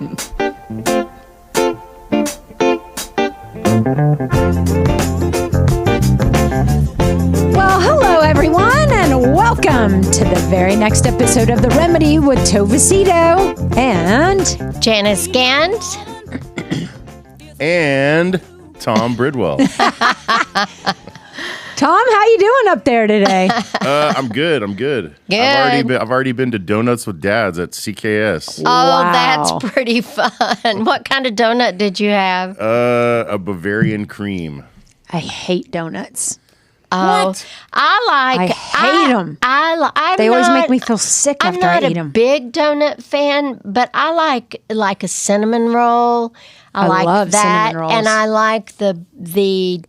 button. Well, hello, everyone, and welcome to the very next episode of The Remedy with Tova Sido and Janice Gaunt. And Tom Bridwell. Tom, how you doing up there today? I'm good. Good. I've already been to Donuts with Dads at CKS. Oh, Wow. that's pretty fun. What kind of donut did you have? A Bavarian cream. I hate donuts. Oh, What? I hate them. They always make me feel sick I'm after I not eat them. a big donut fan, but I like a cinnamon roll. I like love that, cinnamon rolls. and I like the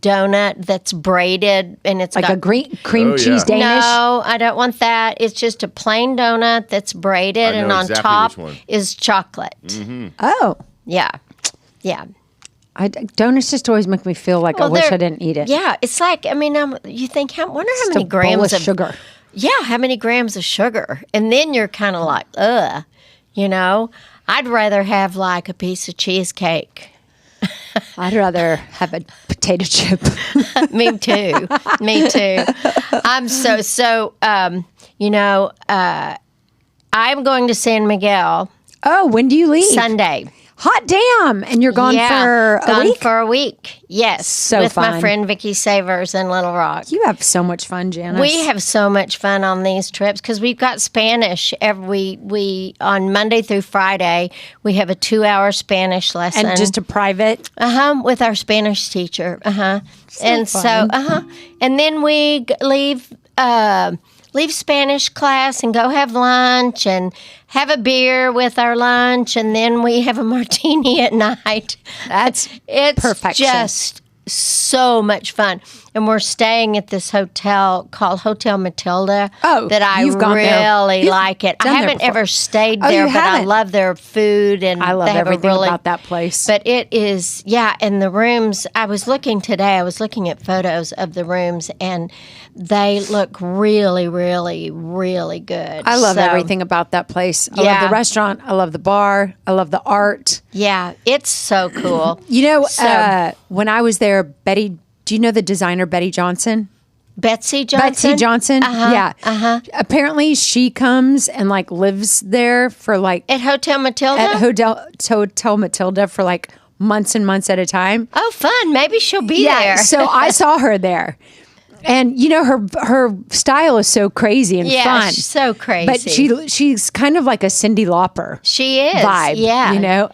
donut that's braided and it's Like got a green cream Oh, cheese yeah. Danish. No, I don't want that. It's just a plain donut that's braided, I know and on exactly top which one. is chocolate. Oh, Yeah. donuts just always make me feel like I wish I didn't eat it. Yeah, it's like you think, wonder how Just many a bowl grams of sugar. Yeah, how many grams of sugar, and then you're kind of like, ugh, I'd rather have like a piece of cheesecake. I'd rather have a potato chip. Me too. Me too. I'm I'm going to San Miguel Oh, when do you leave? Sunday. Hot damn! And you're gone for a gone week? for a week. Yes, So with my fun. friend Vicky Savers in Little Rock. You have so much fun, Janice. We have so much fun on these trips because we've got Spanish we on Monday through Friday. We have a 2-hour Spanish lesson, And just a private. with our Spanish teacher. And fun. and then we leave Spanish class and go have lunch and have a beer with our lunch, and then we have a martini at night. It's perfection. just so much fun. And we're staying at this hotel called Hotel Matilda. Oh, that I you've gone there. really You've like it. I done there haven't before. ever stayed Oh, there, you but I haven't? love their food, and I love they have everything a really, about that place. But it is, and the rooms, I was looking at photos of the rooms, and they look really, really, really good. I love So, everything about that place. I love Yeah. the restaurant. I love the bar. I love the art. Yeah, it's so cool. When I was there, Betty, do you know the designer Betty Johnson? Betsy Johnson? Betsy Johnson? Uh-huh, Yeah. Apparently she comes and lives there for At Hotel Matilda? at Hotel Matilda for months and months at a time. Oh, fun. Maybe she'll be there. So I saw her there. And her style is so crazy and Yeah, fun. she's so crazy. But she's kind of like a Cyndi Lauper She is. vibe. Yeah.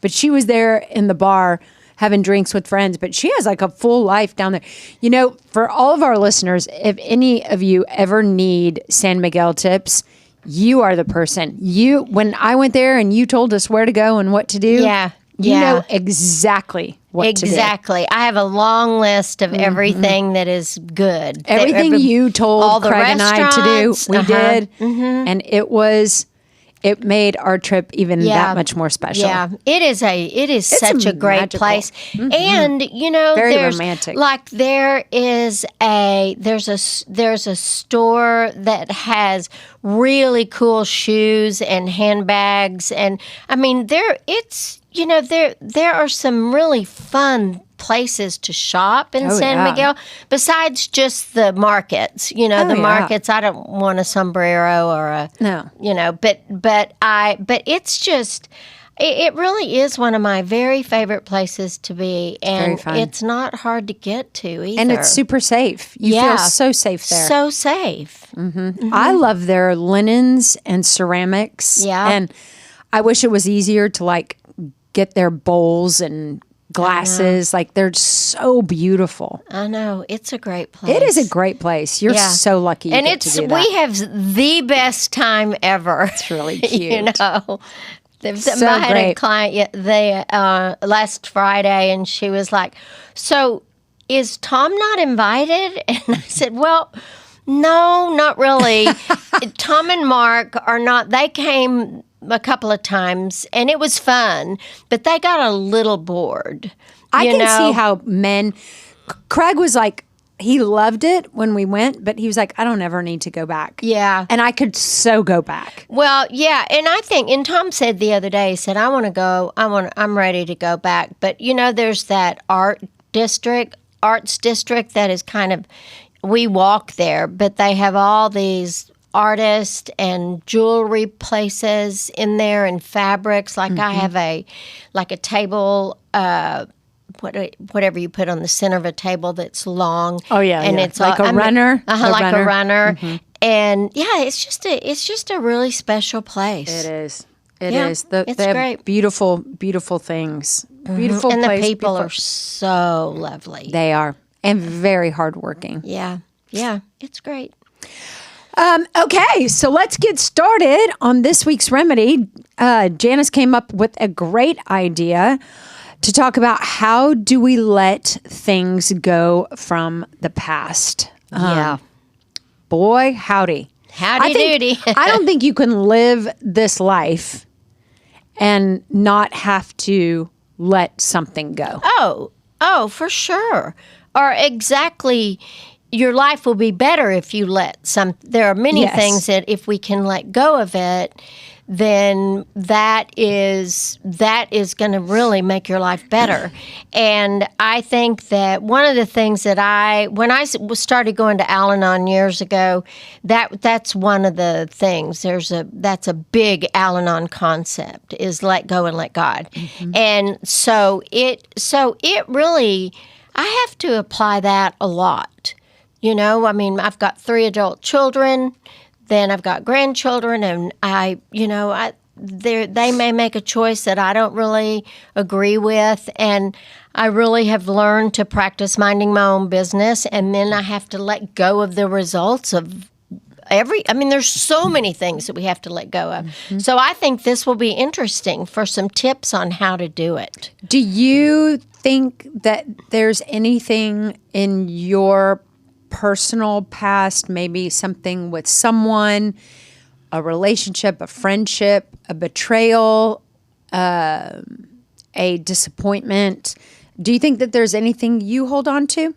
But she was there in the bar having drinks with friends, but she has a full life down there. For all of our listeners, if any of you ever need San Miguel tips, you are the person. When I went there and you told us where to go and what to do, you know exactly what to do. Exactly. I have a long list of everything that is good. Everything you told all the Craig and I to do, restaurants, we did. And it made our trip even that much more special. Yeah, it is such a great magical. place, and Very there's romantic. there's a store that has really cool shoes and handbags, and I mean there are some really fun places to shop in San Miguel besides just the markets. The markets. I don't want a sombrero or a but it's just it really is one of my very favorite places to be, and it's not hard to get to either. And it's super safe. You feel so safe there. So safe. I love their linens and ceramics. Yeah. And I wish it was easier to get their bowls and glasses. They're so beautiful. I know. It's a great place. It is a great place. You're so lucky you and get to do that. we have the best time ever. It's really cute. I had a client last Friday, and she was like, "So is Tom not invited?" And I said, "Well, no, not really. Tom and Mark are not. They came a couple of times, and it was fun, but they got a little bored." I can see how men. Craig was like, he loved it when we went, but he was like, I don't ever need to go back. Yeah. And I could so go back. Well, yeah, and I think, and Tom said the other day, he said, I want to go, I'm ready to go back. But, there's that arts district that is kind of, we walk there, but they have all these artists and jewelry places in there and fabrics. Like I have a table, whatever you put on the center of a table that's long. Oh yeah, and it's like a runner. A runner. And yeah, it's just a really special place. It is. It is. It's they have great. Beautiful, beautiful things. Beautiful and place. The people are so lovely. They are, and very hardworking. Yeah, it's great. Okay, so let's get started on this week's remedy. Janice came up with a great idea to talk about how do we let things go from the past. Yeah. Boy, howdy. Howdy doody. I don't think you can live this life and not have to let something go. Oh, for sure. Or exactly, your life will be better if you let there are many things that if we can let go of it, then that is going to really make your life better. And I think that one of the things that when I started going to Al-Anon years ago, that's one of the things. That's a big Al-Anon concept, is let go and let God. And so it really, I have to apply that a lot. I mean, I've got 3 adult children. Then I've got grandchildren, and they may make a choice that I don't really agree with, and I really have learned to practice minding my own business, and then I have to let go of the results of there's so many things that we have to let go of. So I think this will be interesting for some tips on how to do it. Do you think that there's anything in your personal past, maybe something with someone, a relationship, a friendship, a betrayal, a disappointment? Do you think that there's anything you hold on to?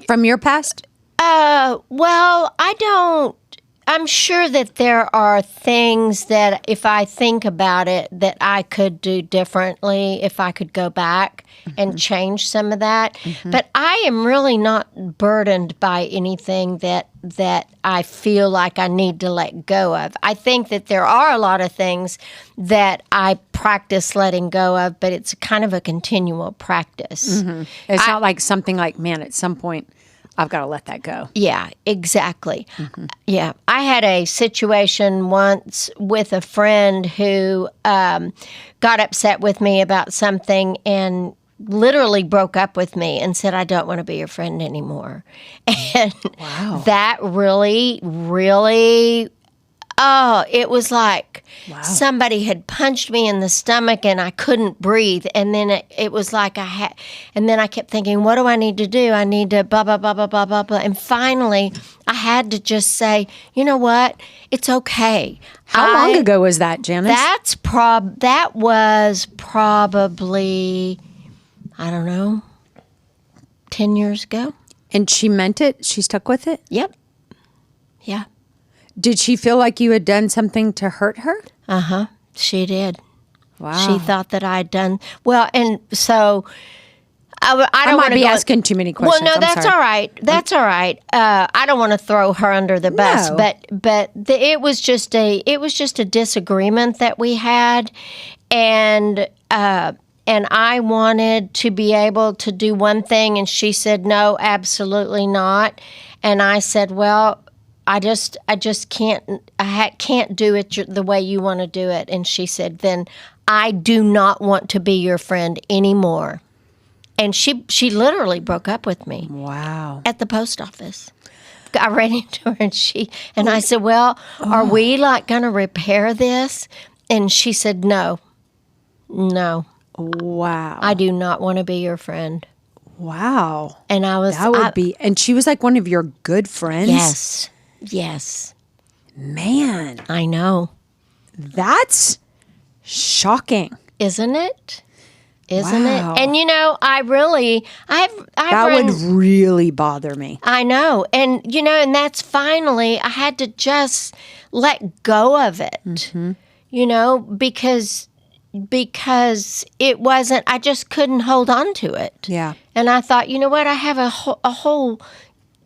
From your past? Well, I don't. I'm sure that there are things that if I think about it that I could do differently if I could go back and change some of that. But I am really not burdened by anything that I feel like I need to let go of. I think that there are a lot of things that I practice letting go of, but it's kind of a continual practice. It's not like something like, man, at some point, I've got to let that go. Yeah, exactly. Yeah. I had a situation once with a friend who got upset with me about something and literally broke up with me and said, I don't want to be your friend anymore. And that really, really, it was like somebody had punched me in the stomach and I couldn't breathe. And then it was like and then I kept thinking, what do I need to do? I need to blah, blah, blah, blah, blah, blah, blah. And finally, I had to just say, you know what? It's okay. How long ago was that, Janice? That was probably, I don't know, 10 years ago. And she meant it? She stuck with it? Yep. Yeah. Did she feel like you had done something to hurt her? She did. Wow. She thought that I had done well, and so I don't might be go, asking too many questions. Well, no, that's all right. That's all right. I don't want to throw her under the bus, but it was just a disagreement that we had, and I wanted to be able to do one thing, and she said no, absolutely not, and I said, well, I just can't. I can't do it the way you want to do it. And she said, then I do not want to be your friend anymore. And she literally broke up with me. Wow. At the post office. I ran into her and I said, well, are we like going to repair this? And she said, no. Wow. I do not want to be your friend. Wow. And I was. And she was like one of your good friends? Yes. Man. I know. That's shocking. Isn't it? Isn't Wow. it? And I've That would really bother me. I know. And and that's finally I had to just let go of it. Because it wasn't, I just couldn't hold on to it. Yeah. And I thought, you know what? I have a whole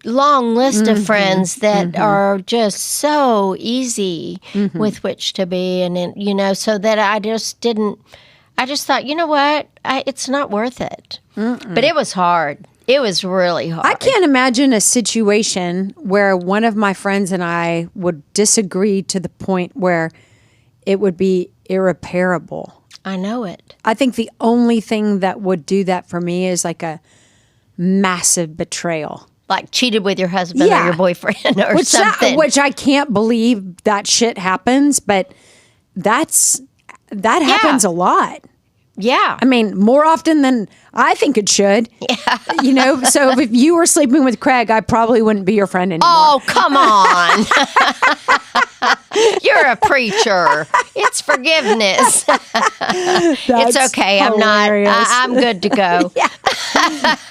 long list of friends that are just so easy with which to be. And then, so that I just thought, you know what? It's not worth it. But it was hard. It was really hard. I can't imagine a situation where one of my friends and I would disagree to the point where it would be irreparable. I know it. I think the only thing that would do that for me is like a massive betrayal. Like cheated with your husband or your boyfriend or something. Which I can't believe that shit happens, but that happens a lot. Yeah. I mean, more often than I think it should. Yeah. So if you were sleeping with Craig, I probably wouldn't be your friend anymore. Oh, come on. You're a preacher. It's forgiveness. It's okay. Hilarious. I'm good to go.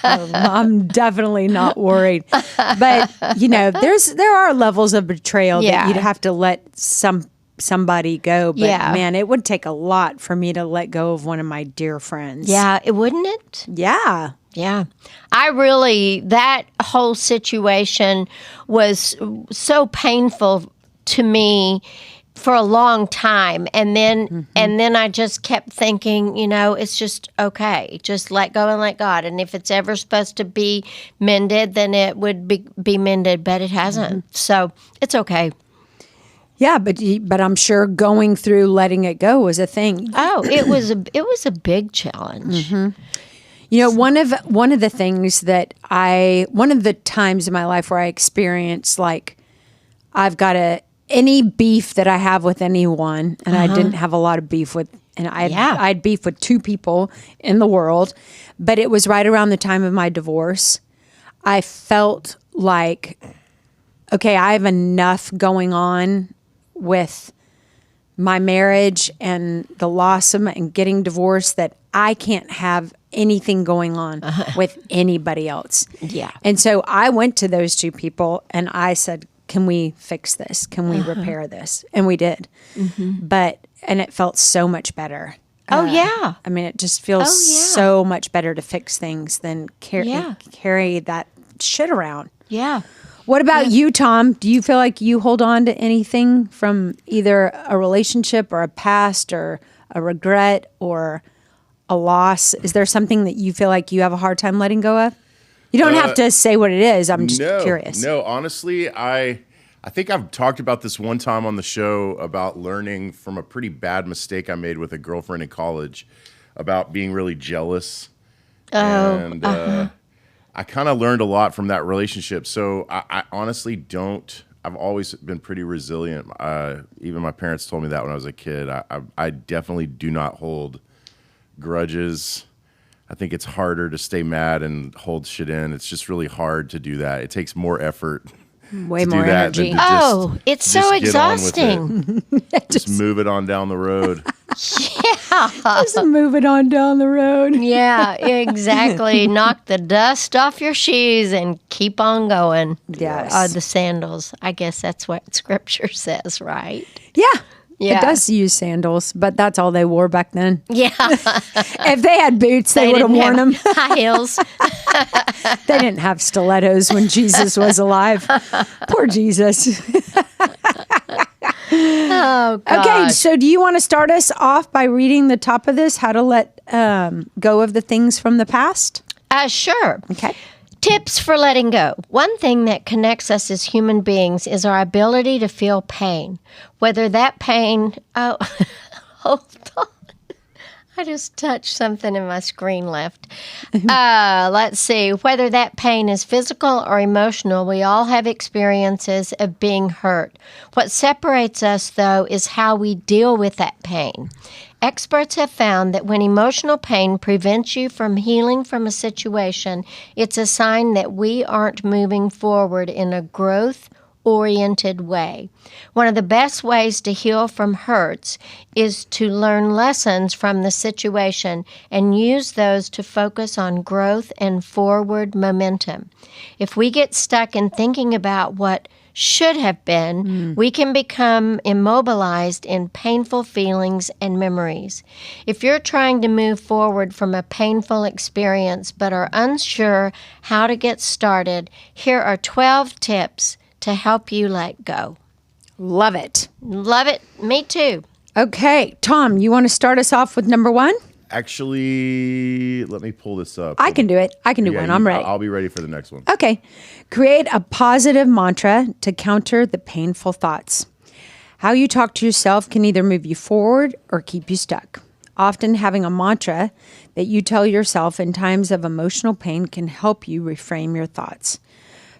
I'm definitely not worried. But, there are levels of betrayal that you'd have to let somebody go. But man, it would take a lot for me to let go of one of my dear friends. Yeah, wouldn't it? Yeah. Yeah. That whole situation was so painful to me for a long time. And then I just kept thinking, it's just okay. Just let go and let God. And if it's ever supposed to be mended, then it would be mended, but it hasn't. So it's okay. Yeah, but I'm sure going through letting it go was a thing. Oh, it was a big challenge. One of the things that one of the times in my life where I experienced like I've got any beef that I have with anyone, and I didn't have a lot of beef with, and I had beef with 2 people in the world, but it was right around the time of my divorce. I felt like, okay, I have enough going on with my marriage and the loss of and getting divorced that I can't have anything going on with anybody else. Yeah. And so I went to those 2 people and I said, can we fix this? Can we repair this? And we did. And it felt so much better. Oh, yeah. I mean, it just feels so much better to fix things than carry that shit around. Yeah. What about you, Tom? Do you feel like you hold on to anything from either a relationship or a past or a regret or a loss? Is there something that you feel like you have a hard time letting go of? You don't have to say what it is. I'm just curious. No, honestly, I think I've talked about this one time on the show about learning from a pretty bad mistake I made with a girlfriend in college about being really jealous. And I kind of learned a lot from that relationship. So I honestly don't. I've always been pretty resilient. Even my parents told me that when I was a kid. I definitely do not hold grudges. I think it's harder to stay mad and hold shit in. It's just really hard to do that. It takes more effort. Way more energy. It's so exhausting. Just move it on down the road. Just move it on down the road. Yeah, exactly. Knock the dust off your shoes and keep on going. Yes. The sandals. I guess that's what Scripture says, right? Yeah. Yeah. It does use sandals, but that's all they wore back then. Yeah. If they had boots, they would have worn them. High heels. They didn't have stilettos when Jesus was alive. Poor Jesus. Oh, God. Okay, so do you want to start us off by reading the top of this, how to let go of the things from the past? Sure. Okay. Tips for letting go. One thing that connects us as human beings is our ability to feel pain. Whether that pain... Oh, hold on. I just touched something and my screen left. Let's see. Whether that pain is physical or emotional, we all have experiences of being hurt. What separates us, though, is how we deal with that pain. Experts have found that when emotional pain prevents you from healing from a situation, it's a sign that we aren't moving forward in a growth oriented way. One of the best ways to heal from hurts is to learn lessons from the situation and use those to focus on growth and forward momentum. If we get stuck in thinking about what should have been, we can become immobilized in painful feelings and memories. If you're trying to move forward from a painful experience but are unsure how to get started, here are 12 tips to help you let go. Love it. Love it. Me too. Okay, Tom, you want to start us off with number one? Actually, let me pull this up. I can do it. I can do one. I'm ready. I'll be ready for the next one. Okay. Create a positive mantra to counter the painful thoughts. How you talk to yourself can either move you forward or keep you stuck. Often having a mantra that you tell yourself in times of emotional pain can help you reframe your thoughts.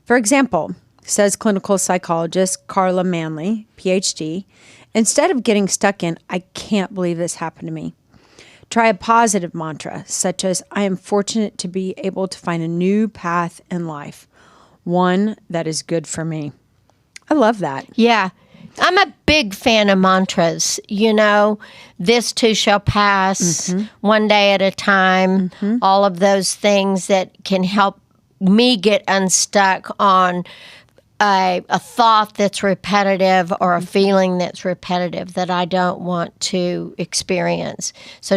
For example, says clinical psychologist Carla Manley, PhD, instead of getting stuck in, I can't believe this happened to me, try a positive mantra, such as, I am fortunate to be able to find a new path in life, one that is good for me. I love that. Yeah. I'm a big fan of mantras. You know, this too shall pass, one day at a time, all of those things that can help me get unstuck on a thought that's repetitive or a feeling that's repetitive that I don't want to experience. So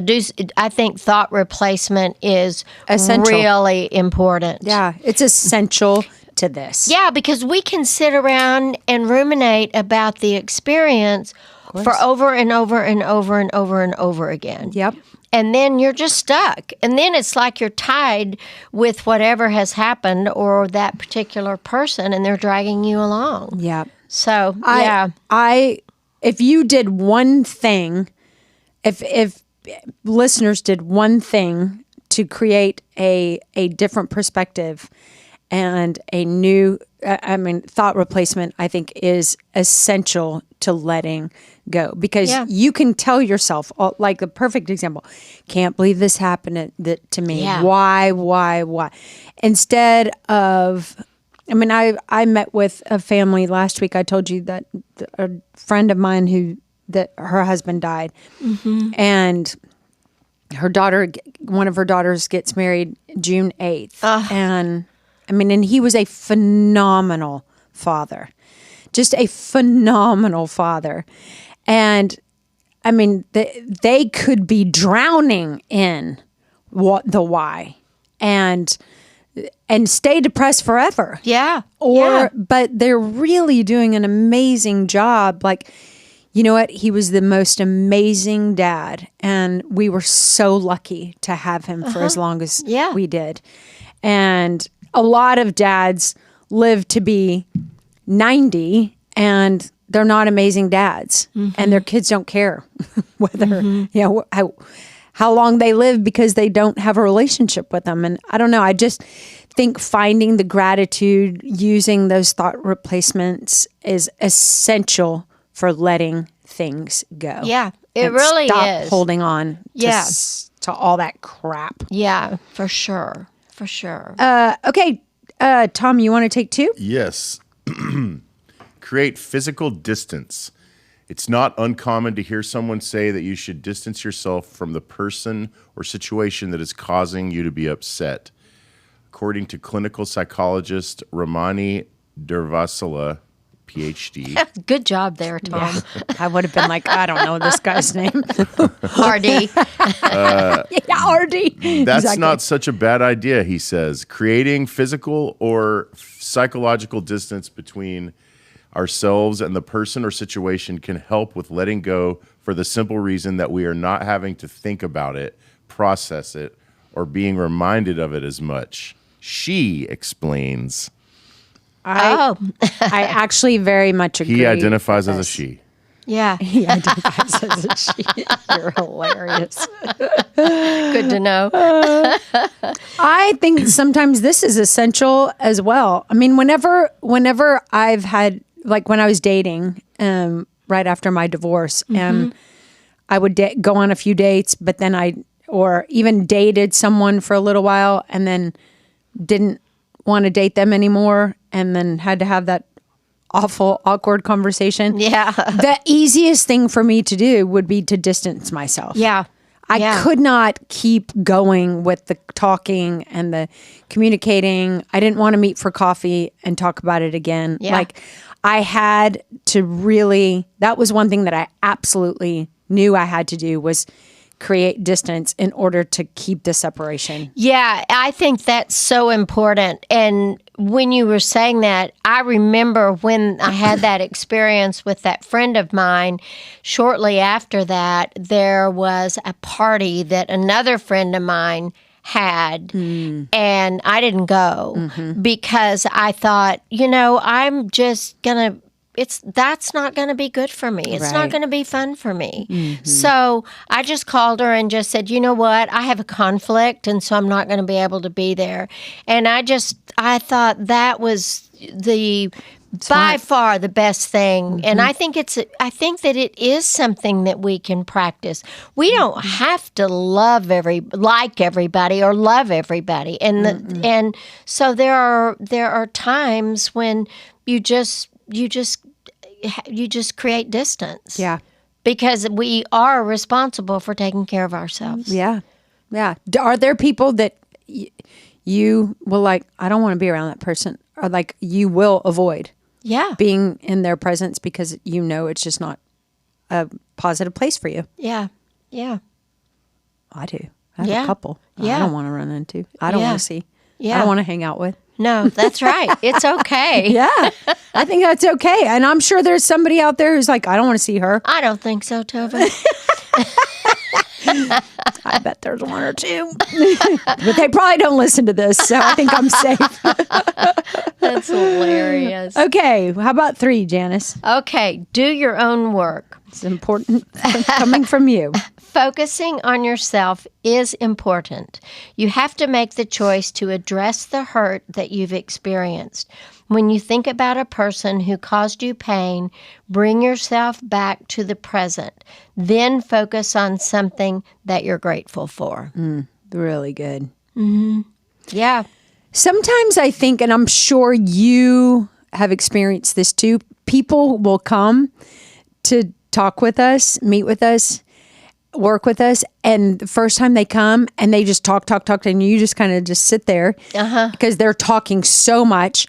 I think thought replacement is Essential. really important. Yeah, it's essential to this. Yeah, because we can sit around and ruminate about the experience for over and over and over and over and over again. Yep. And then you're just stuck. And then it's like you're tied with whatever has happened or that particular person, and they're dragging you along. Yeah. So, if you did one thing, if listeners did one thing to create a different perspective and a new, thought replacement, I think is essential to letting go, because you can tell yourself, like the perfect example, can't believe this happened to me. Yeah. Why? Instead of, I met with a family last week. I told you that a friend of mine that her husband died, and her daughter, one of her daughters gets married June 8th. And he was a phenomenal father, just a phenomenal father. And they could be drowning in the why and stay depressed forever. Yeah. But they're really doing an amazing job. Like, you know what? He was the most amazing dad. And we were so lucky to have him for as long as we did. And a lot of dads live to be 90 and they're not amazing dads, and their kids don't care whether, how long they live because they don't have a relationship with them. And I don't know. I just think finding the gratitude, using those thought replacements is essential for letting things go. Yeah, it and really stop is. holding on to all that crap. Yeah, for sure. For sure. Okay. Tom, you want to take two? Yes. Create physical distance. It's not uncommon to hear someone say that you should distance yourself from the person or situation that is causing you to be upset. According to clinical psychologist Ramani Durvasula, PhD. Good job there, Tom. Yeah. I would have been like, I don't know this guy's name. Hardy. Hardy. That's Exactly. not such a bad idea, he says. Creating physical or psychological distance between ourselves and the person or situation can help with letting go, for the simple reason that we are not having to think about it, process it, or being reminded of it as much. She explains. I actually very much agree. He identifies as a she. Yeah. He identifies as a she. You're hilarious. Good to know. I think sometimes this is essential as well. Whenever I've had, like when I was dating, right after my divorce, and I would go on a few dates, but then or even dated someone for a little while and then didn't want to date them anymore, and then had to have that awful, awkward conversation. Yeah. The easiest thing for me to do would be to distance myself. Yeah. I could not keep going with the talking and the communicating. I didn't want to meet for coffee and talk about it again. Yeah. Like, I had to really, that was one thing that I absolutely knew I had to do, was create distance in order to keep the separation. Yeah, I think that's so important. And when you were saying that, I remember when I had that experience with that friend of mine. Shortly after that, there was a party that another friend of mine had, and I didn't go because I thought, I'm just gonna. That's not going to be good for me. It's not Right. going to be fun for me. So I just called her and just said, you know what? I have a conflict, and so I'm not going to be able to be there. And I thought that was by far the best thing. And I think that it is something that we can practice. We don't have to like everybody or love everybody. And so there are times when you just create distance. Yeah. Because we are responsible for taking care of ourselves. Yeah. Yeah. Are there people that you will like, I don't want to be around that person, or like you will avoid Yeah. being in their presence because it's just not a positive place for you? Yeah. Yeah. I do. I have Yeah. a couple Yeah. I don't want to run into. I don't Yeah. want to see. Yeah. I don't want to hang out with. No, that's right. It's okay. Yeah. I think that's okay. And I'm sure there's somebody out there who's like, I don't want to see her. I don't think so, Tova. I bet there's one or two. But they probably don't listen to this, so I think I'm safe. That's hilarious. Okay. How about 3, Janice? Okay, do your own work. It's important coming from you. Focusing on yourself is important. You have to make the choice to address the hurt that you've experienced. When you think about a person who caused you pain, bring yourself back to the present. Then focus on something that you're grateful for. Really good. Yeah. Sometimes I think, and I'm sure you have experienced this too, people will come to talk with us, meet with us, work with us, and the first time they come and they just talk, and you just kind of just sit there because they're talking so much,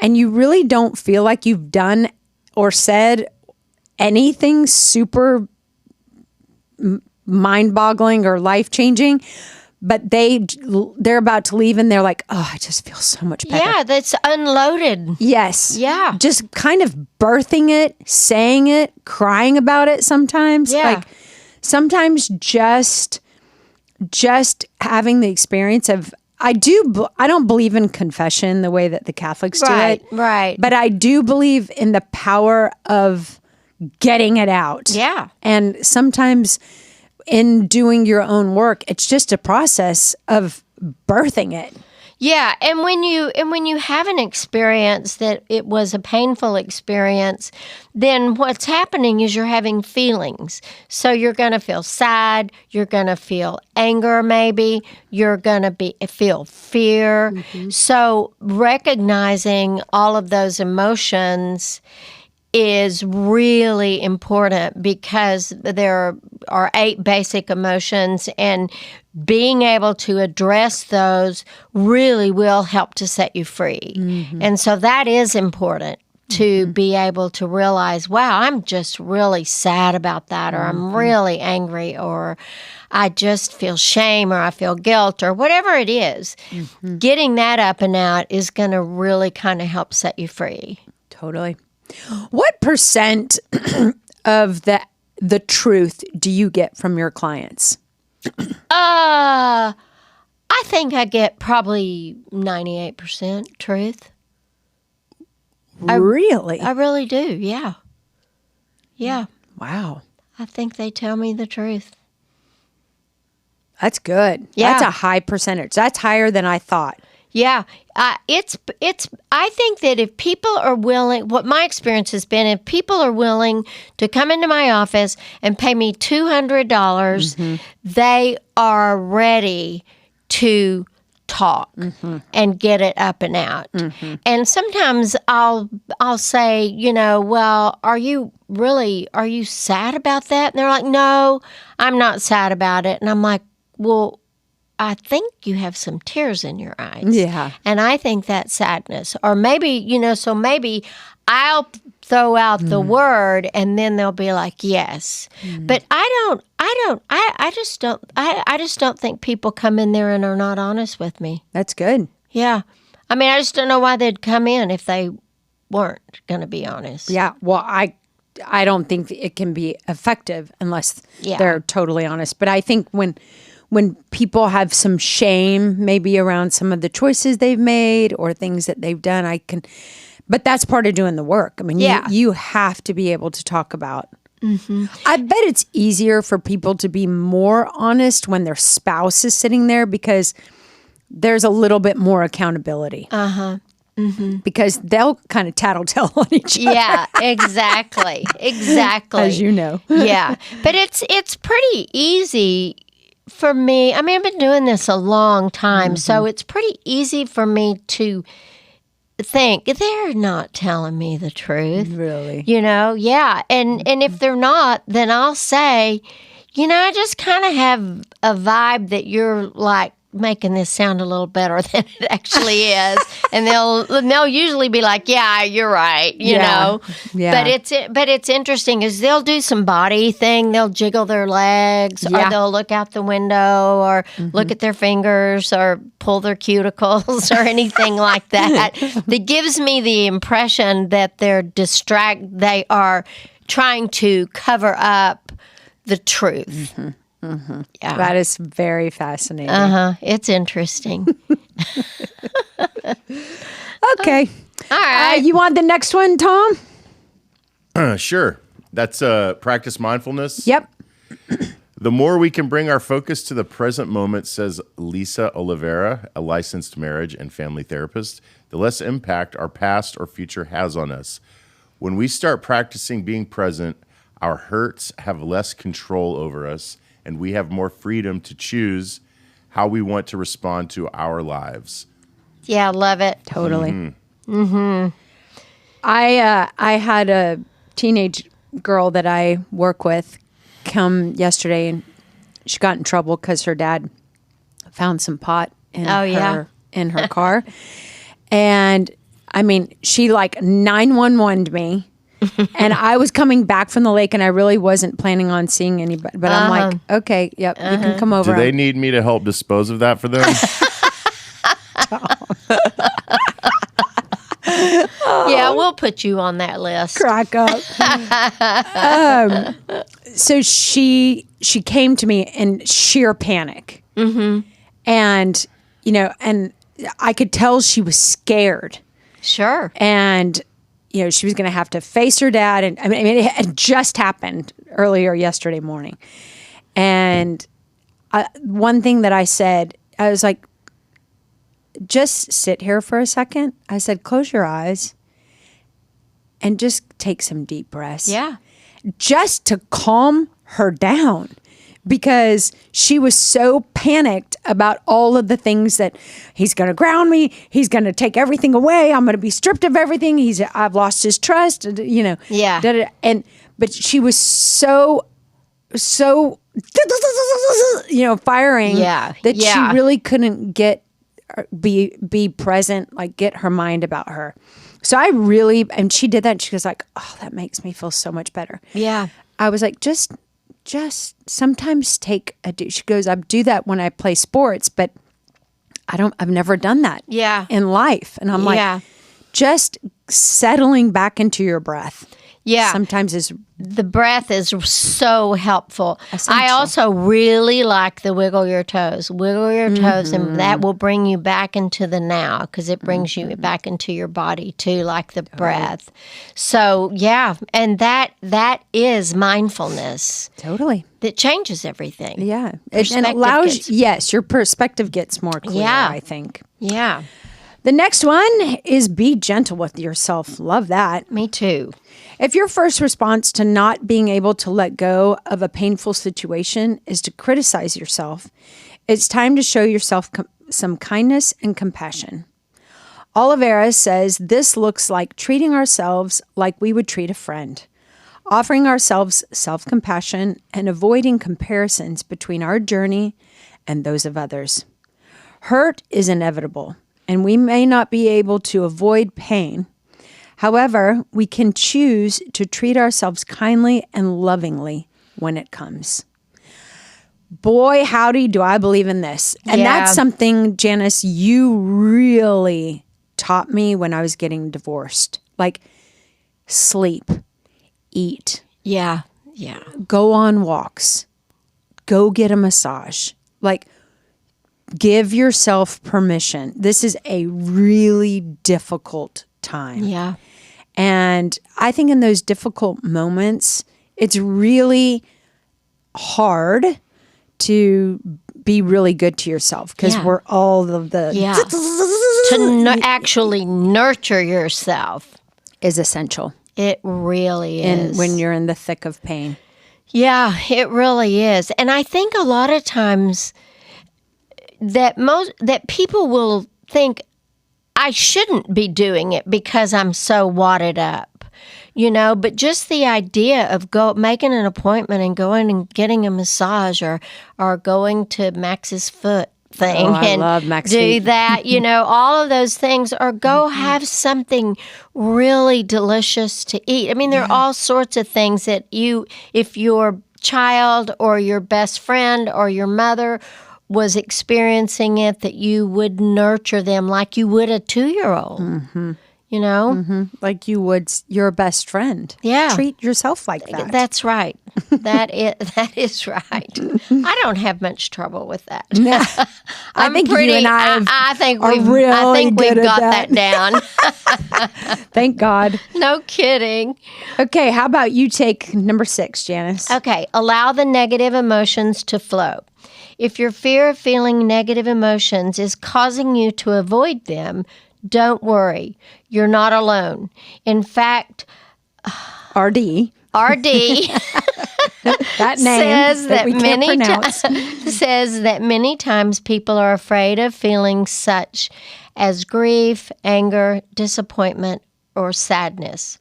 and you really don't feel like you've done or said anything super mind-boggling or life-changing, but they're about to leave and they're like, oh, I just feel so much better. Yeah, that's unloaded. Yes. Yeah. Just kind of birthing it, saying it, crying about it sometimes. Yeah. Like sometimes just having the experience of, I don't believe in confession the way that the Catholics do it. Right. But I do believe in the power of getting it out. Yeah. And sometimes in doing your own work, it's just a process of birthing it. Yeah, and when you have an experience that it was a painful experience, then what's happening is you're having feelings. So you're going to feel sad, you're going to feel anger maybe, you're going to feel fear. So recognizing all of those emotions is really important because there are 8 basic emotions, and being able to address those really will help to set you free. And so that is important, to be able to realize, wow, I'm just really sad about that, or I'm really angry, or I just feel shame, or I feel guilt, or whatever it is. Getting that up and out is going to really kind of help set you free. Totally. What percent of the truth do you get from your clients? I think I get probably 98% truth. Really? I really do, yeah. Yeah, Wow. I think they tell me the truth. That's good. Yeah. That's a high percentage. That's higher than I thought. Yeah, it's. I think that if people are willing, what my experience has been, if people are willing to come into my office and pay me $200, they are ready to talk and get it up and out. And sometimes I'll say, you know, well, are you sad about that? And they're like, no, I'm not sad about it. And I'm like, well, I think you have some tears in your eyes. Yeah. And I think that's sadness. Or maybe, you know, so maybe I'll throw out the word and then they'll be like, yes. But I just don't think people come in there and are not honest with me. That's good. Yeah. I mean, I just don't know why they'd come in if they weren't going to be honest. Yeah. Well, I don't think it can be effective unless they're totally honest. But I think when people have some shame maybe around some of the choices they've made or things that they've done, but that's part of doing the work. I mean, you have to be able to talk about. I bet it's easier for people to be more honest when their spouse is sitting there because there's a little bit more accountability. Because they'll kind of tattletale on each other. Yeah, exactly. As you know. Yeah. But it's pretty easy for me. I mean, I've been doing this a long time, so it's pretty easy for me to think they're not telling me the truth. Really? You know? Yeah. And if they're not, then I'll say, you know, I just kind of have a vibe that you're like making this sound a little better than it actually is. And they'll usually be like, yeah, you're right, you know. Yeah. But it's interesting is they'll do some body thing, they'll jiggle their legs or they'll look out the window or look at their fingers or pull their cuticles or anything like that. That gives me the impression that they are trying to cover up the truth. Yeah. That is very fascinating. It's interesting. Okay. All right. You want the next one, Tom? Sure. That's practice mindfulness. Yep. The more we can bring our focus to the present moment, says Lisa Oliveira, a licensed marriage and family therapist, the less impact our past or future has on us. When we start practicing being present, our hurts have less control over us, and we have more freedom to choose how we want to respond to our lives. Yeah, love it. Totally. I had a teenage girl that I work with come yesterday, and she got in trouble because her dad found some pot in her car. And I mean, she like 911'd me. And I was coming back from the lake, and I really wasn't planning on seeing anybody. But I'm like, okay, yep, you can come over. Do they need me to help dispose of that for them? Yeah, we'll put you on that list. Crack up. So she came to me in sheer panic. And, you know, and I could tell she was scared. Sure. And you know, she was going to have to face her dad. And I mean, it had just happened earlier yesterday morning. And one thing that I said, I was like, just sit here for a second. I said, close your eyes and just take some deep breaths. Yeah. Just to calm her down. Because she was so panicked about all of the things that he's going to ground me. He's going to take everything away. I'm going to be stripped of everything. I've lost his trust. You know. Yeah. But she was so, you know, firing. Yeah. That she really couldn't be present, like get her mind about her. So and she did that. And she was like, oh, that makes me feel so much better. Yeah. I was like, just sometimes she goes, I do that when I play sports, but I've never done that in life. And I'm like, just settling back into your breath. Yeah. Sometimes the breath is so helpful. Essential. I also really like the wiggle your toes. Wiggle your toes, and that will bring you back into the now because it brings you back into your body too, like the breath. So, yeah, and that is mindfulness. Totally. That changes everything. Yeah. And allows, your perspective gets more clear, I think. Yeah. The next one is be gentle with yourself. Love that. Me too. If your first response to not being able to let go of a painful situation is to criticize yourself, it's time to show yourself some kindness and compassion. Olivera says this looks like treating ourselves like we would treat a friend, offering ourselves self-compassion and avoiding comparisons between our journey and those of others. Hurt is inevitable, and we may not be able to avoid pain. However, we can choose to treat ourselves kindly and lovingly when it comes. Boy, howdy, do I believe in this. And that's something, Janice, you really taught me when I was getting divorced. Like, sleep, eat. Yeah. Go on walks. Go get a massage. Like, give yourself permission. This is a really difficult time. Yeah. And I think in those difficult moments, it's really hard to be really good to yourself because we're all of the... Yeah. To actually nurture yourself is essential. It really is. And when you're in the thick of pain. Yeah, it really is. And I think a lot of times that people will think I shouldn't be doing it because I'm so wadded up, but just the idea of making an appointment and going and getting a massage or going to Max's Foot thing I love Max do Feet. that, all of those things, or go have something really delicious to eat. I mean, there are all sorts of things that if your child or your best friend or your mother was experiencing it, that you would nurture them like you would a 2-year-old, Like you would your best friend. Yeah. Treat yourself like that. That's right. That is right. I don't have much trouble with that. No. I think you and I think are we've got that down. Thank God. No kidding. Okay, how about you take number 6, Janice? Okay, allow the negative emotions to flow. If your fear of feeling negative emotions is causing you to avoid them, don't worry. You're not alone. In fact, RD. That name says that we can't pronounce. says that many times people are afraid of feelings such as grief, anger, disappointment, or sadness.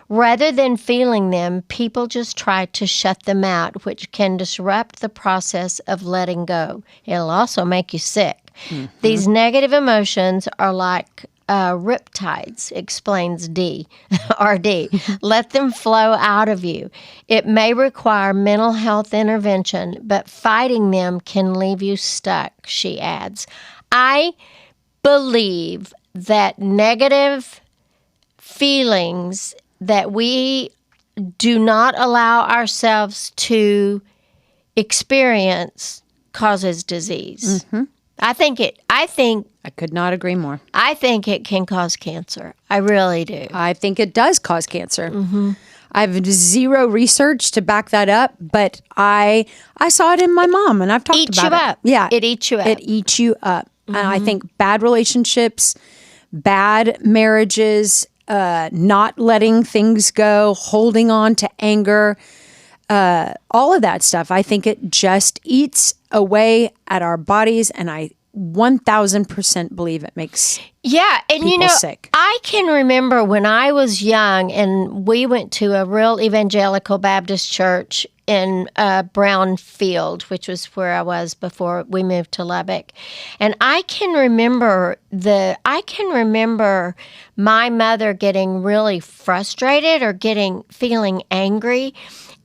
Rather than feeling them, people just try to shut them out, which can disrupt the process of letting go. It'll also make you sick. Mm-hmm. These negative emotions are like riptides, explains RD. Let them flow out of you. It may require mental health intervention, but fighting them can leave you stuck, she adds. I believe that negative feelings that we do not allow ourselves to experience causes disease. Mm-hmm. I could not agree more. I think it can cause cancer. I really do. I think it does cause cancer. Mm-hmm. I have zero research to back that up, but I saw it in my mom, and I've talked about it. Eats you up. Yeah. It eats you up. It eats you up. Mm-hmm. And I think bad relationships, bad marriages, not letting things go, holding on to anger, all of that stuff, I think it just eats away at our bodies, and I 1,000% believe it makes people sick. I can remember when I was young and we went to a real evangelical Baptist church in Brownfield, which was where I was before we moved to Lubbock. And I can remember my mother getting really frustrated or feeling angry,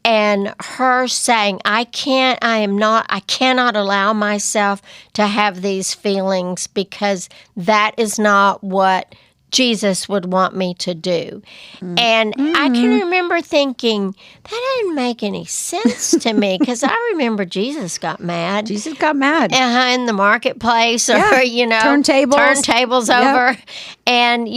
and her saying, I cannot allow myself to have these feelings because that is not what Jesus would want me to do. Mm-hmm. And I can remember thinking, that didn't make any sense to me, because I remember Jesus got mad. In the marketplace, or, turntables over. And,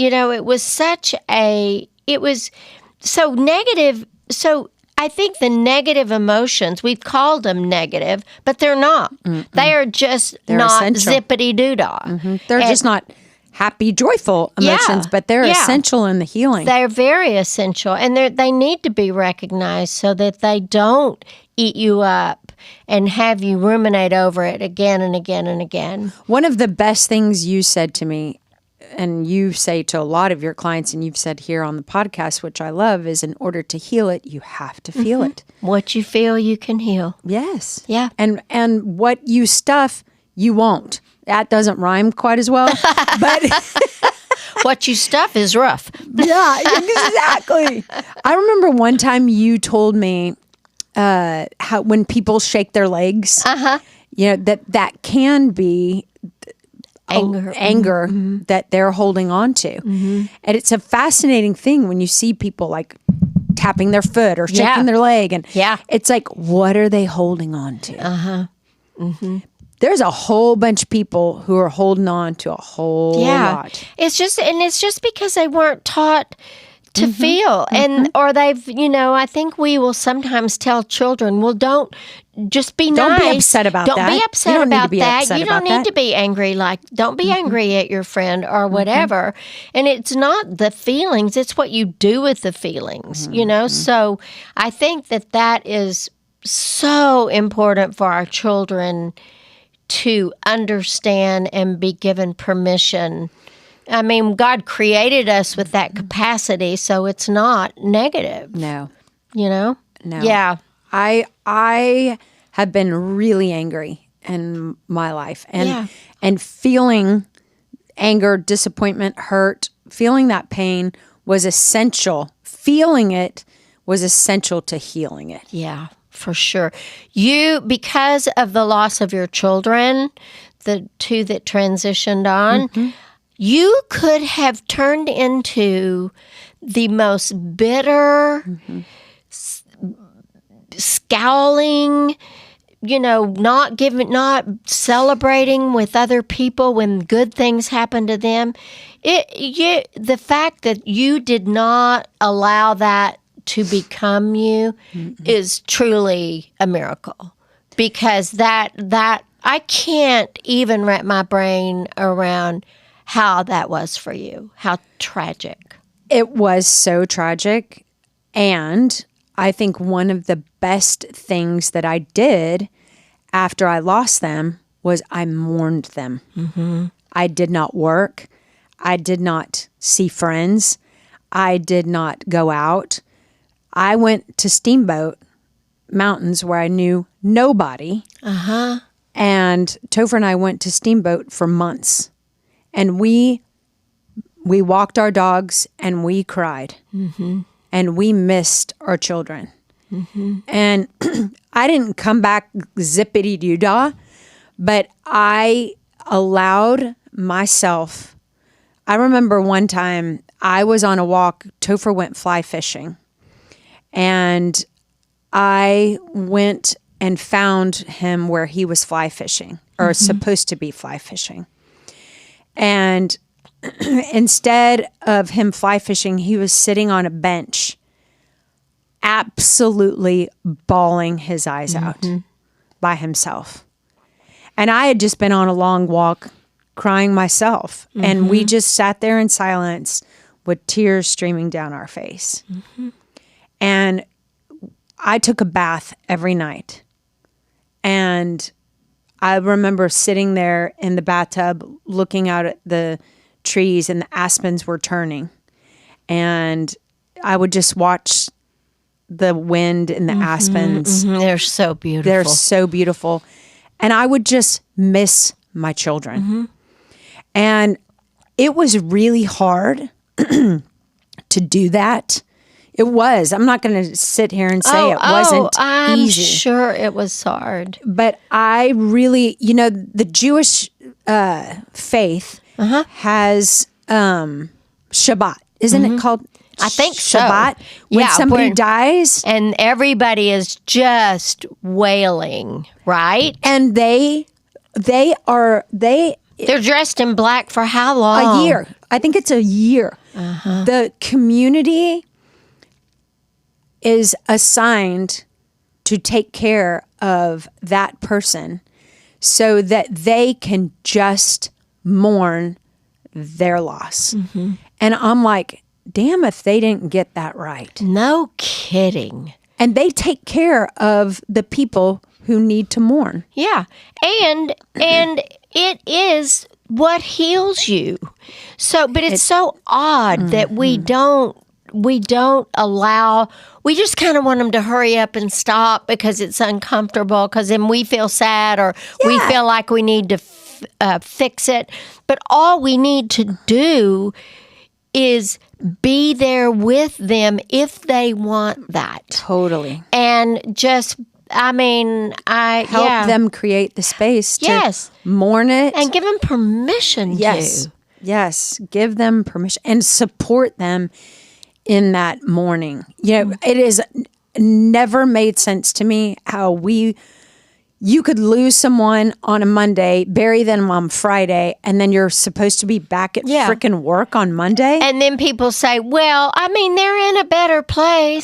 it was so negative. So I think the negative emotions, we've called them negative, but they're not. Mm-mm. They are just not zippity-doo-dah. Mm-hmm. They're just not happy, joyful emotions, but they're essential in the healing. They're very essential, and they need to be recognized so that they don't eat you up and have you ruminate over it again and again and again. One of the best things you said to me, and you say to a lot of your clients, and you've said here on the podcast, which I love, is in order to heal it, you have to feel it. What you feel, you can heal. Yes. Yeah. And what you stuff, you won't. That doesn't rhyme quite as well, but What you stuff is rough. yeah, exactly. I remember one time you told me how when people shake their legs, you know, that can be anger that they're holding on to. And it's a fascinating thing when you see people like tapping their foot or shaking their leg. And it's like, what are they holding on to? There's a whole bunch of people who are holding on to a whole lot. It's just because they weren't taught to feel. And or they've, you know, I think we will sometimes tell children, well, don't just be nice. Don't be upset about that. Don't be upset about that. You don't need that. to be angry. Like, don't be angry at your friend or whatever. And it's not the feelings, it's what you do with the feelings, you know? So I think that is so important for our children to understand and be given permission. I mean, God created us with that capacity, so it's not negative. No. You know? No. Yeah. I have been really angry in my life, and feeling anger, disappointment, hurt, feeling that pain was essential. Feeling it was essential to healing it. Yeah, for sure. You, because of the loss of your children, the two that transitioned on, you could have turned into the most bitter, scowling, you know, not celebrating with other people when good things happen to them. The fact that you did not allow that to become you is truly a miracle, because that I can't even wrap my brain around how that was for you. How tragic. It was so tragic, and I think one of the best things that I did after I lost them was I mourned them. I did not work. I did not see friends. I did not go out. I went to Steamboat Mountains where I knew nobody. And Topher and I went to Steamboat for months. And we walked our dogs and we cried. And we missed our children. And I didn't come back zippity-doo-dah, but I allowed myself. I remember one time I was on a walk. Topher went fly fishing. And I went and found him where he was fly fishing, or supposed to be fly fishing. And instead of him fly fishing, he was sitting on a bench, absolutely bawling his eyes out by himself. And I had just been on a long walk crying myself. And we just sat there in silence with tears streaming down our face. And I took a bath every night. And I remember sitting there in the bathtub looking out at the trees, and the aspens were turning. And I would just watch the wind and the aspens. They're so beautiful. They're so beautiful. And I would just miss my children. And it was really hard to do that. It was. I'm not going to sit here and say it wasn't I'm easy. sure it was hard. But I really, you know, the Jewish faith has Shabbat. Isn't it called I think so. Shabbat? When somebody dies. And everybody is just wailing, right? And they're dressed in black for how long? A year. I think it's a year. The community is assigned to take care of that person so that they can just mourn their loss. And I'm like, damn if they didn't get that right. No kidding. And they take care of the people who need to mourn. Yeah. And it is what heals you. So, but it's so odd that we don't allow, we just kind of want them to hurry up and stop because it's uncomfortable, because then we feel sad, or we feel like we need to fix it. But all we need to do is be there with them if they want that. Totally. And just, help them create the space to mourn it. And give them permission to. Yes. Give them permission and support them in that mourning. It is never made sense to me how you could lose someone on a Monday, bury them on Friday, and then you're supposed to be back at frickin' work on Monday. And then people say, well, they're in a better place.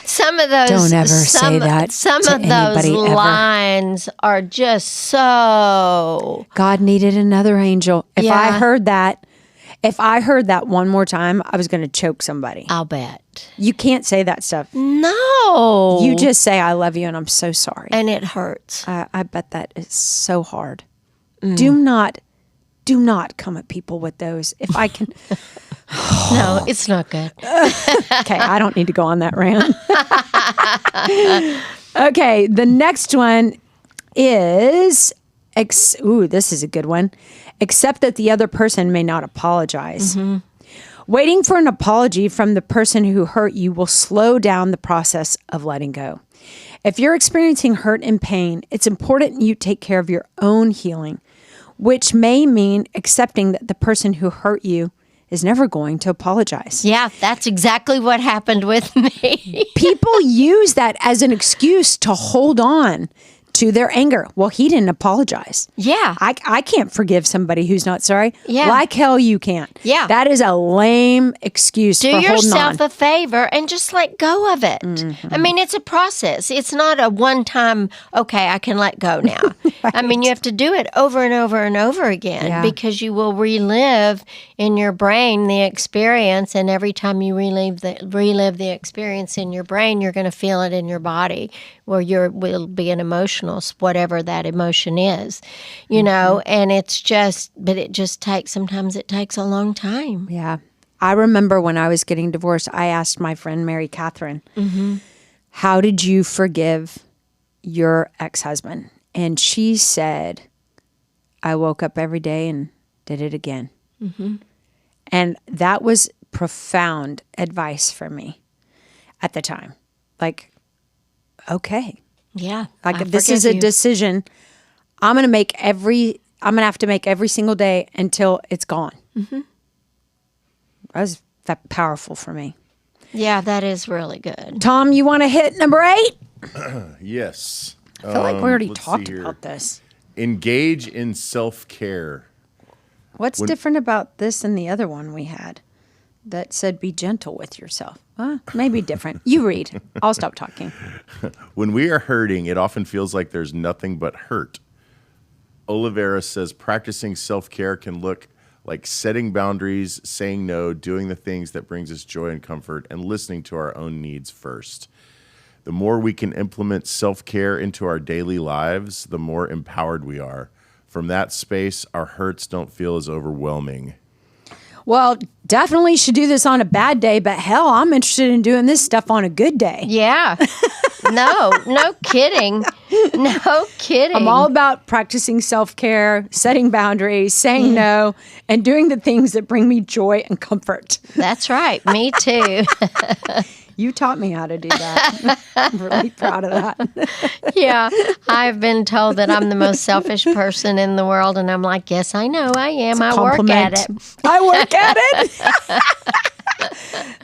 Some of those... Don't ever say that Some to of those anybody lines are just so... God needed another angel. If I heard that one more time, I was going to choke somebody. I'll bet. You can't say that stuff. No. You just say, I love you and I'm so sorry. And it hurts. I bet that is so hard. Do not come at people with those. If I can... No, it's not good. Okay, I don't need to go on that rant. Okay, the next one is... this is a good one. Accept that the other person may not apologize. Mm-hmm. Waiting for an apology from the person who hurt you will slow down the process of letting go. If you're experiencing hurt and pain, it's important you take care of your own healing, which may mean accepting that the person who hurt you is never going to apologize. Yeah, that's exactly what happened with me. People use that as an excuse to hold on to their anger. Well, he didn't apologize. Yeah. I can't forgive somebody who's not sorry. Yeah. Like hell you can't. Yeah. That is a lame excuse for holding on. Do yourself a favor and just let go of it. Mm-hmm. It's a process. It's not a one-time, okay, I can let go now. Right. You have to do it over and over and over again because you will relive in your brain the experience, and every time you relive the experience in your brain, you're going to feel it in your body, where will be an emotional, whatever that emotion is, and sometimes it takes a long time. Yeah. I remember when I was getting divorced, I asked my friend Mary Catherine, how did you forgive your ex-husband? And she said, I woke up every day and did it again. Mm-hmm. And that was profound advice for me at the time. Like, okay. Yeah. Like, if this is a decision I'm going to have to make every single day until it's gone. Mm-hmm. That was powerful for me. Yeah, that is really good. Tom, you want to hit number 8? Yes. I feel like we already talked about this. Engage in self-care. What's different about this and the other one we had that said be gentle with yourself? Maybe different. You read. I'll stop talking. When we are hurting, it often feels like there's nothing but hurt. Oliveira says practicing self-care can look like setting boundaries, saying no, doing the things that brings us joy and comfort, and listening to our own needs first. The more we can implement self-care into our daily lives, the more empowered we are. From that space, our hurts don't feel as overwhelming. Well, definitely should do this on a bad day, but hell, I'm interested in doing this stuff on a good day. Yeah. No kidding. No kidding. I'm all about practicing self-care, setting boundaries, saying no, and doing the things that bring me joy and comfort. That's right. Me too. You taught me how to do that. I'm really proud of that. Yeah. I've been told that I'm the most selfish person in the world, and I'm like, yes, I know I am. I work at it. I work at it?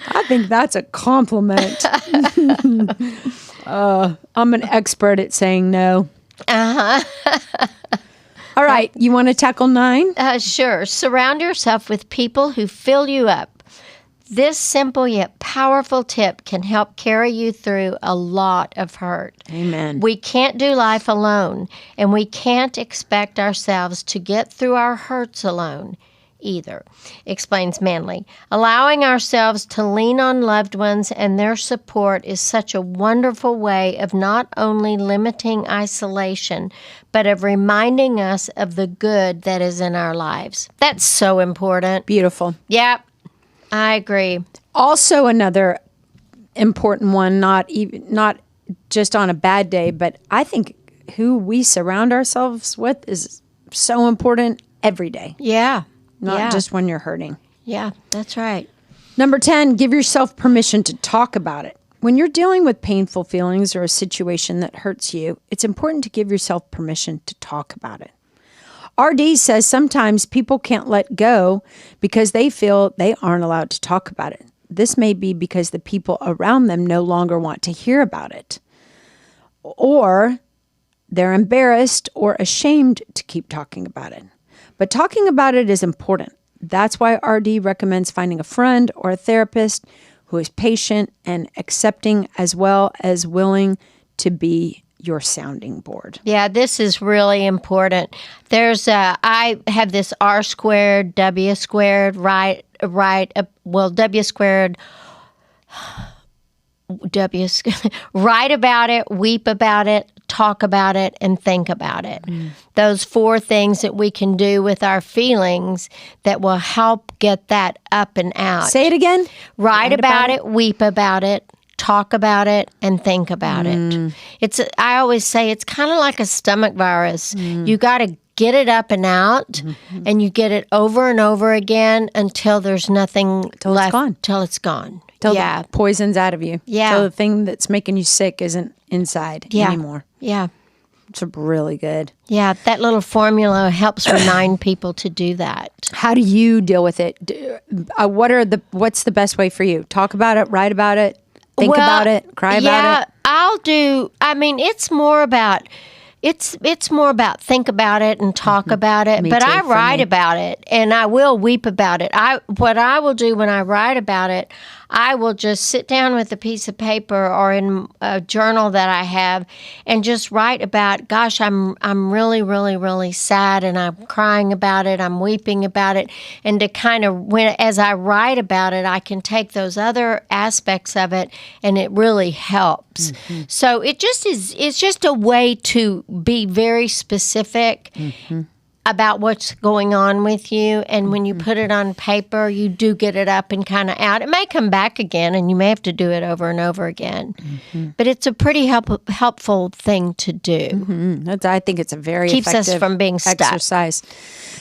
I think that's a compliment. I'm an expert at saying no. Uh-huh. All right. You want to tackle 9? Sure. Surround yourself with people who fill you up. This simple yet powerful tip can help carry you through a lot of hurt. Amen. We can't do life alone, and we can't expect ourselves to get through our hurts alone. either, explains Manley. Allowing ourselves to lean on loved ones and their support is such a wonderful way of not only limiting isolation, but of reminding us of the good that is in our lives. That's so important. Beautiful. Yep, I agree. Also, another important one, not just on a bad day, but I think who we surround ourselves with is so important every day. Yeah. Not just when you're hurting. Yeah, that's right. Number 10, give yourself permission to talk about it. When you're dealing with painful feelings or a situation that hurts you, it's important to give yourself permission to talk about it. RD says sometimes people can't let go because they feel they aren't allowed to talk about it. This may be because the people around them no longer want to hear about it, or they're embarrassed or ashamed to keep talking about it. But talking about it is important. That's why RD recommends finding a friend or a therapist who is patient and accepting, as well as willing to be your sounding board. Yeah, this is really important. I have this R squared, W squared, W squared, write about it, weep about it, talk about it, and think about it. Those 4 things that we can do with our feelings that will help get that up and out. Say it again. Write about it, weep about it, talk about it, and think about it. I always say it's kind of like a stomach virus. You got to get it up and out, and you get it over and over again until there's nothing left. Till it's gone. Till the poison's out of you. Yeah. Till the thing that's making you sick isn't inside anymore. Yeah. It's really good. Yeah, that little formula helps remind people to do that. How do you deal with it? What's the best way for you? Talk about it, write about it, think about it, cry about it? It's more about think about it and talk about it, but I write about it and I will weep about it. What I will do when I write about it, I will just sit down with a piece of paper or in a journal that I have and just write about, gosh, I'm really, really, really sad and I'm crying about it, I'm weeping about it. And to kind of, as I write about it, I can take those other aspects of it and it really helps. So it's just a way to be very specific about what's going on with you, and when you put it on paper, you do get it up and kind of out. It may come back again, and you may have to do it over and over again, but it's a pretty helpful thing to do. I think it's a very keeps effective us from being stuck. Exercise.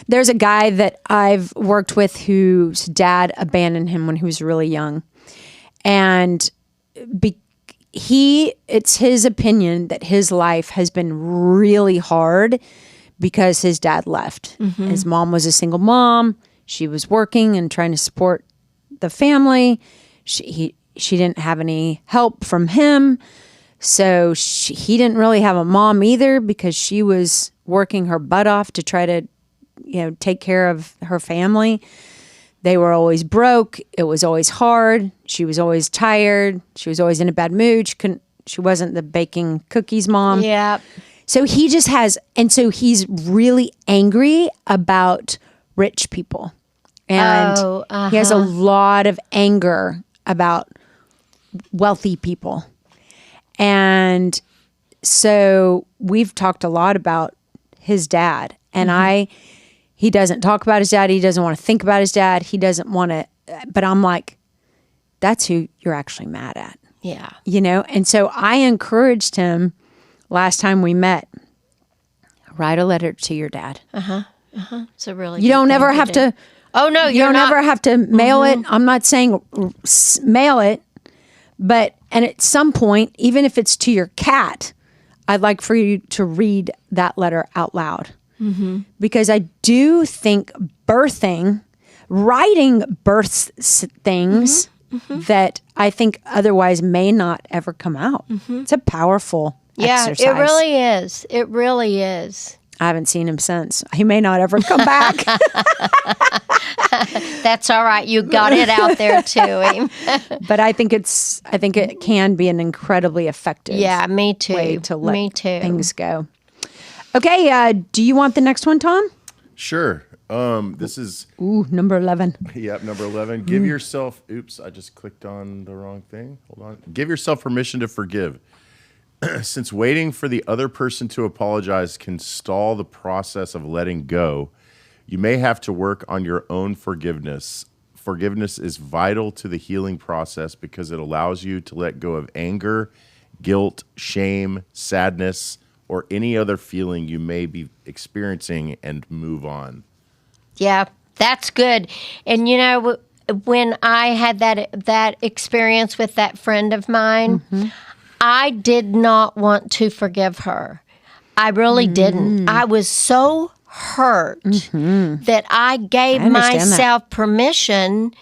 There's a guy that I've worked with whose dad abandoned him when he was really young, and it's his opinion that his life has been really hard because his dad left. His mom was a single mom. She was working and trying to support the family. She didn't have any help from him. So he didn't really have a mom either because she was working her butt off to try to, take care of her family. They were always broke. It was always hard. She was always tired. She was always in a bad mood. She wasn't the baking cookies mom. Yeah. So he's really angry about rich people. And he has a lot of anger about wealthy people. And so we've talked a lot about his dad. And he doesn't talk about his dad. He doesn't want to think about his dad. He doesn't want to, but I'm like, that's who you're actually mad at. Yeah. And so I encouraged him last time we met, write a letter to your dad. It's a really you don't ever have to. Oh no, you don't ever have to mail it. I'm not saying mail it, but at some point, even if it's to your cat, I'd like for you to read that letter out loud, because I do think writing births things that I think otherwise may not ever come out. It's a powerful exercise. It really is. It really is. I haven't seen him since. He may not ever come back. That's all right. You got it out there to him. But I think it can be an incredibly effective me too. way to let things go. Okay, do you want the next one, Tom? Sure. This is number 11. Yep, number 11. Give yourself. Oops, I just clicked on the wrong thing. Hold on. Give yourself permission to forgive. Since waiting for the other person to apologize can stall the process of letting go, you may have to work on your own forgiveness. Forgiveness is vital to the healing process because it allows you to let go of anger, guilt, shame, sadness, or any other feeling you may be experiencing and move on. Yeah, that's good. And when I had that experience with that friend of mine, I did not want to forgive her. I really didn't. I was so hurt that I gave myself permission.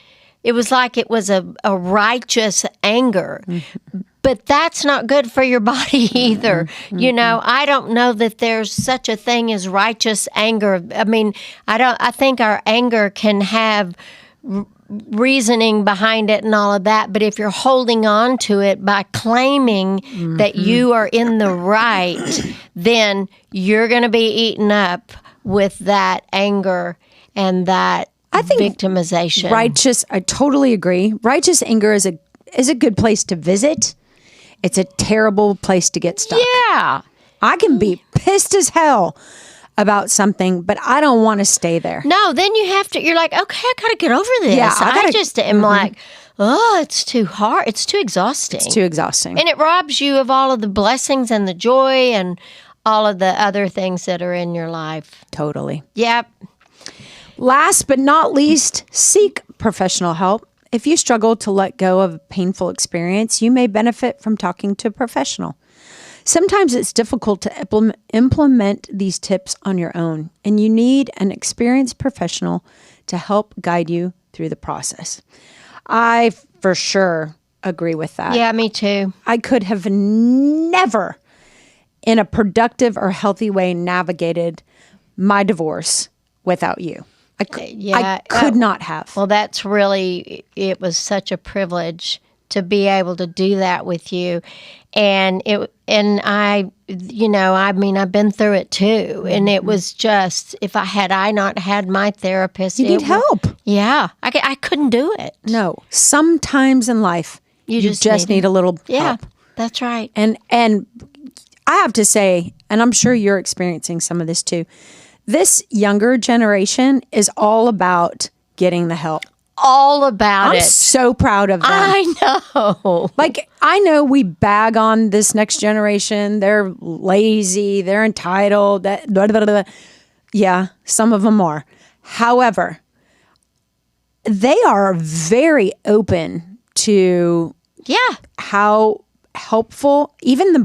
It was like it was a righteous anger. But that's not good for your body either. I don't know that there's such a thing as righteous anger. I mean, I think our anger can have reasoning behind it and all of that. But if you're holding on to it by claiming that you are in the right, then you're going to be eaten up with that anger and that victimization. I totally agree. Righteous anger is a good place to visit. It's a terrible place to get stuck. Yeah. I can be pissed as hell about something, but I don't want to stay there. No, then you're like, okay, I got to get over this. Yeah, I just am like, oh, it's too hard. It's too exhausting. It's too exhausting. And it robs you of all of the blessings and the joy and all of the other things that are in your life. Totally. Yep. Last but not least, seek professional help. If you struggle to let go of a painful experience, you may benefit from talking to a professional. Sometimes it's difficult to implement these tips on your own, and you need an experienced professional to help guide you through the process. I for sure agree with that. Yeah, me too. I could have never, in a productive or healthy way, navigated my divorce without you. I could not have. Well, it was such a privilege to be able to do that with you. And I've been through it too. And it was just, if I not had my therapist. You need help. Yeah. I couldn't do it. No. Sometimes in life, you just need a little help. Yeah, that's right. And I have to say, and I'm sure you're experiencing some of this too, this younger generation is all about getting the help. All about it. I'm so proud of them. I know. Like, I know we bag on this next generation. They're lazy. They're entitled. Blah, blah, blah. Yeah, some of them are. However, they are very open to how helpful, even the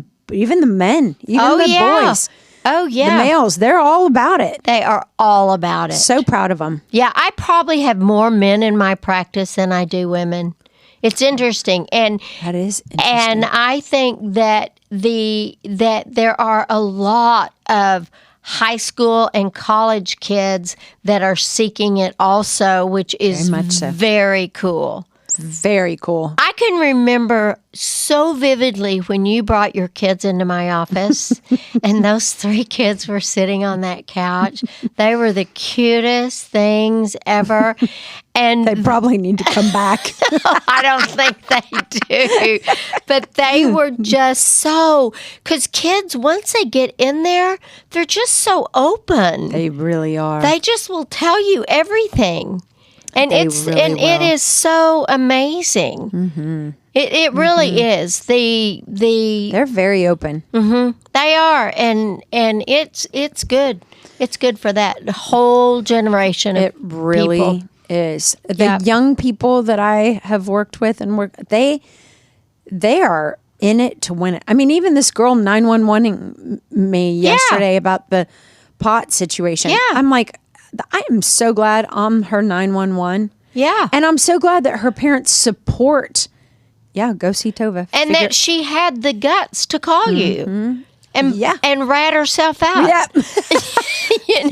men, even the boys. Oh, yeah. The males, they're all about it. They are all about it. So proud of them. Yeah, I probably have more men in my practice than I do women. It's interesting. And that is interesting. And I think that there are a lot of high school and college kids that are seeking it also, which is very much so. Very cool. Very cool. I can remember so vividly when you brought your kids into my office and those 3 kids were sitting on that couch. They were the cutest things ever. And they probably need to come back. I don't think they do. But they were just so, because kids, once they get in there, they're just so open. They really are. They just will tell you everything. And it is so amazing. Mm-hmm. It really is. They're very open. Mm-hmm. They are, and it's good. It's good for that whole generation of people. It really is. The young people that I have worked with they are in it to win it. I mean, even this girl 911ing me yesterday about the pot situation. Yeah. I'm like, I am so glad I'm her 911. Yeah. And I'm so glad that her parents support. Yeah, go see Tova. And that she had the guts to call you. and rat herself out. Yep.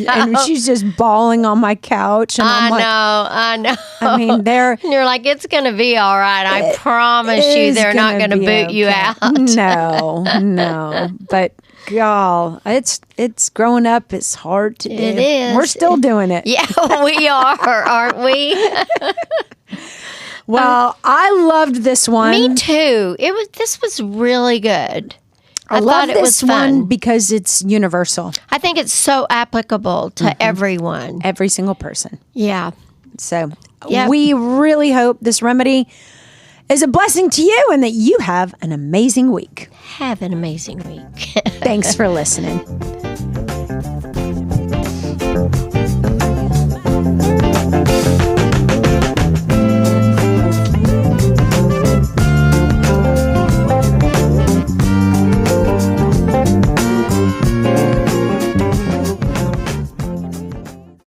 And she's just bawling on my couch. And I know. I mean, and you're like, it's going to be all right. I promise you they're not going to boot you out. No. But, y'all, it's growing up. It's hard to do. It is. We're still doing it. Yeah, we are, aren't we? Well, I loved this one. Me too. This was really good. I love thought it was this one fun because it's universal. I think it's so applicable to everyone. Every single person. Yeah. So we really hope this remedy is a blessing to you and that you have an amazing week. Have an amazing week. Thanks for listening.